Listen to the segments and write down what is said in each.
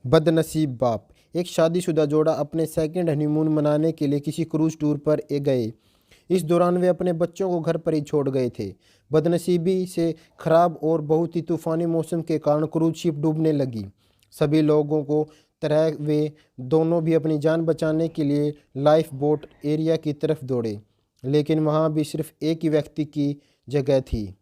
बदनसीब बाप। एक शादीशुदा जोड़ा अपने सेकंड हनीमून मनाने के लिए किसी क्रूज टूर पर गए। इस दौरान वे अपने बच्चों को घर पर ही छोड़ गए थे। बदनसीबी से खराब और बहुत ही तूफानी मौसम के कारण क्रूज शिप डूबने लगी। सभी लोगों को तरह वे दोनों भी अपनी जान बचाने के लिए लाइफ बोट एरिया की तरफ दौड़े, लेकिन वहाँ भी सिर्फ एक ही व्यक्ति की जगह थी।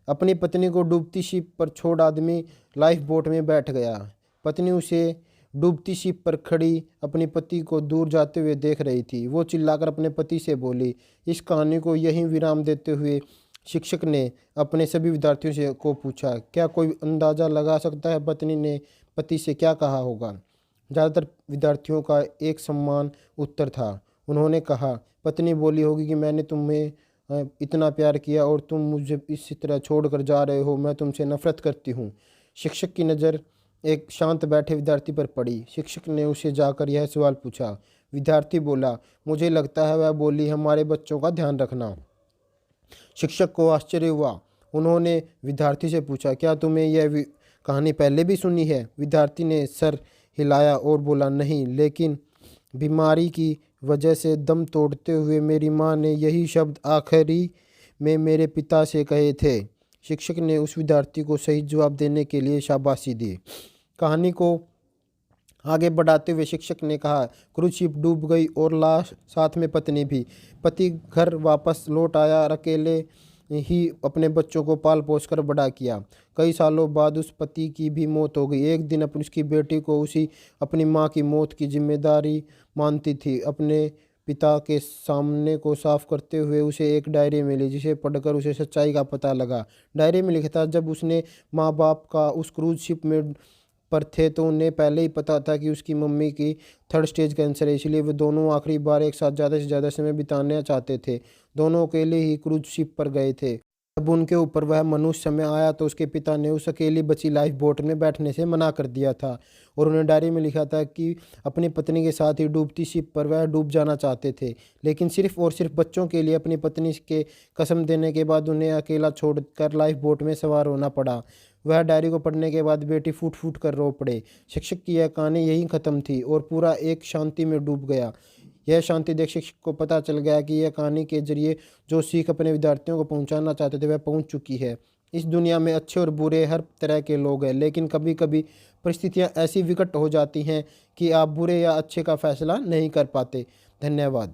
अपनी पत्नी को डूबती शिप पर छोड़ आदमी लाइफ बोट में बैठ गया। पत्नी उसे डूबती शिप पर खड़ी अपने पति को दूर जाते हुए देख रही थी। वो चिल्लाकर अपने पति से बोली। इस कहानी को यहीं विराम देते हुए शिक्षक ने अपने सभी विद्यार्थियों से को पूछा, क्या कोई अंदाज़ा लगा सकता है पत्नी ने पति से क्या कहा होगा? ज़्यादातर विद्यार्थियों का एक समान उत्तर था। उन्होंने कहा, पत्नी बोली होगी कि मैंने तुम्हें इतना प्यार किया और तुम मुझे इस तरह छोड़कर जा रहे हो, मैं तुमसे नफरत करती हूँ। शिक्षक की नज़र एक शांत बैठे विद्यार्थी पर पड़ी। शिक्षक ने उसे जाकर यह सवाल पूछा। विद्यार्थी बोला, मुझे लगता है वह बोली हमारे बच्चों का ध्यान रखना। शिक्षक को आश्चर्य हुआ। उन्होंने विद्यार्थी से पूछा, क्या तुम्हें यह कहानी पहले भी सुनी है? विद्यार्थी ने सर हिलाया और बोला, नहीं, लेकिन बीमारी की वजह से दम तोड़ते हुए मेरी माँ ने यही शब्द आखिरी में मेरे पिता से कहे थे। शिक्षक ने उस विद्यार्थी को सही जवाब देने के लिए शाबाशी दी। कहानी को आगे बढ़ाते हुए शिक्षक ने कहा, क्रूज शिप डूब गई और लाश साथ में पत्नी भी। पति घर वापस लौट आया और अकेले ही अपने बच्चों को पाल पोस कर बड़ा किया। कई सालों बाद उस पति की भी मौत हो गई। एक दिन अपनी उसकी बेटी को उसी अपनी माँ की मौत की जिम्मेदारी मानती थी। अपने पिता के सामने को साफ करते हुए उसे एक डायरी मिली, जिसे पढ़कर उसे सच्चाई का पता लगा। डायरी में लिखा था, जब उसने माँ बाप का उस क्रूज शिप में पर थे तो उन्हें पहले ही पता था कि उसकी मम्मी की थर्ड स्टेज कैंसर है, इसलिए वे दोनों आखिरी बार एक साथ ज़्यादा से ज़्यादा समय बिताना चाहते थे। दोनों अकेले ही क्रूज शिप पर गए थे। जब उनके ऊपर वह मनुष्य समय आया तो उसके पिता ने उस अकेली बची लाइफ बोट में बैठने से मना कर दिया था और उन्हें डायरी में लिखा था कि अपनी पत्नी के साथ ही डूबती शिप पर वह डूब जाना चाहते थे, लेकिन सिर्फ और सिर्फ बच्चों के लिए अपनी पत्नी के कसम देने के बाद उन्हें अकेला छोड़कर लाइफ बोट में सवार होना पड़ा। वह डायरी को पढ़ने के बाद बेटी फूट फूट कर रो पड़े। शिक्षक की यह कहानी यहीं ख़त्म थी और पूरा एक शांति में डूब गया। यह शांति देख शिक्षक को पता चल गया कि यह कहानी के जरिए जो सीख अपने विद्यार्थियों को पहुंचाना चाहते थे वह पहुंच चुकी है। इस दुनिया में अच्छे और बुरे हर तरह के लोग हैं, लेकिन कभी कभी परिस्थितियां ऐसी विकट हो जाती हैं कि आप बुरे या अच्छे का फैसला नहीं कर पाते। धन्यवाद।